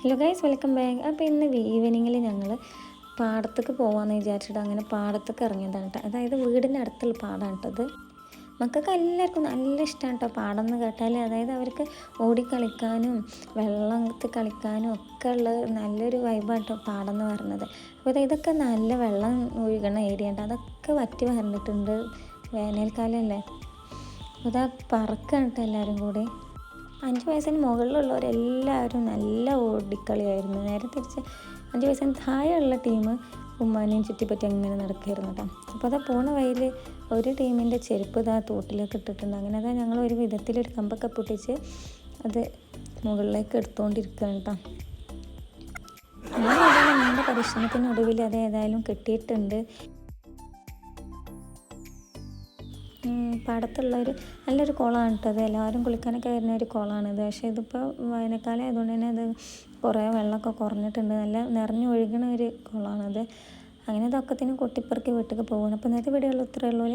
Hello guys, welcome back. അപ്പോൾ ഇന്ന് ഈവനിങ്ങിൽ ഞങ്ങൾ പാടത്തേക്ക് പോകാമെന്ന് വിചാരിച്ചിട്ട് അങ്ങനെ പാടത്തേക്ക് ഇറങ്ങിയതാണ് കേട്ടോ. അതായത് വീടിൻ്റെ അടുത്തുള്ള പാടമാണ് കേട്ടത്. മക്കൾക്ക് എല്ലാവർക്കും നല്ല ഇഷ്ടമാണ് കേട്ടോ പാടം എന്ന് കേട്ടാൽ. അതായത് അവർക്ക് ഓടിക്കളിക്കാനും വെള്ളത്തിൽ കളിക്കാനും ഒക്കെ ഉള്ള നല്ലൊരു വൈബാണ് കേട്ടോ പാടം എന്ന് പറയുന്നത്. അപ്പോൾ ഇതൊക്കെ നല്ല വെള്ളം ഒഴുകണ ഏരിയ ഉണ്ട്, അതൊക്കെ വറ്റി വരണ്ടിട്ടുണ്ട്. വേനൽക്കാലമല്ലേ, അപ്പോൾ ഇതാ പറക്കാണ് കേട്ടോ എല്ലാവരും കൂടി. 5 വയസ്സിന് മുകളിലുള്ളവരെല്ലാവരും നല്ല ഓടിക്കളിയായിരുന്നു. നേരെ തിരിച്ച് 5 വയസ്സിന് താഴെയുള്ള ടീം ഉമ്മാനെയും ചുറ്റിപ്പറ്റി അങ്ങനെ നടക്കുകയായിരുന്നു കേട്ടോ. അപ്പോൾ അതാ പോണ വഴിയിൽ ഒരു ടീമിൻ്റെ ചെരുപ്പ് ഇതാ തോട്ടിലേക്ക് ഇട്ടിട്ടുണ്ട്. അങ്ങനെ അതാ ഞങ്ങൾ ഒരു വിധത്തിലൊരു കമ്പൊക്കെ പൊട്ടിച്ച് അത് മുകളിലേക്ക് എടുത്തുകൊണ്ടിരിക്കുകയാണ് കേട്ടോ. അങ്ങനെ നീണ്ട പരിശ്രമത്തിനൊടുവിൽ അത് ഏതായാലും കിട്ടിയിട്ടുണ്ട്. പാടത്തുള്ളൊരു നല്ലൊരു കുളമാണ് കേട്ടോ. അത് എല്ലാവരും കുളിക്കാനൊക്കെ വരുന്ന ഒരു കുളമാണിത്. പക്ഷേ ഇതിപ്പോൾ വേനൽക്കാലം ആയതുകൊണ്ട് തന്നെ അത് കുറേ വെള്ളമൊക്കെ കുറഞ്ഞിട്ടുണ്ട്. നല്ല നിറഞ്ഞൊഴുകണ ഒരു കുളമാണത്. അങ്ങനെ ഇതൊക്കത്തിനും കൊട്ടിപ്പറക്കി വീട്ടിലേക്ക് പോകണം. അപ്പോൾ ഇന്നത്തെ വീഡിയോയിൽ ഇത്രയേ ഉള്ളൂ.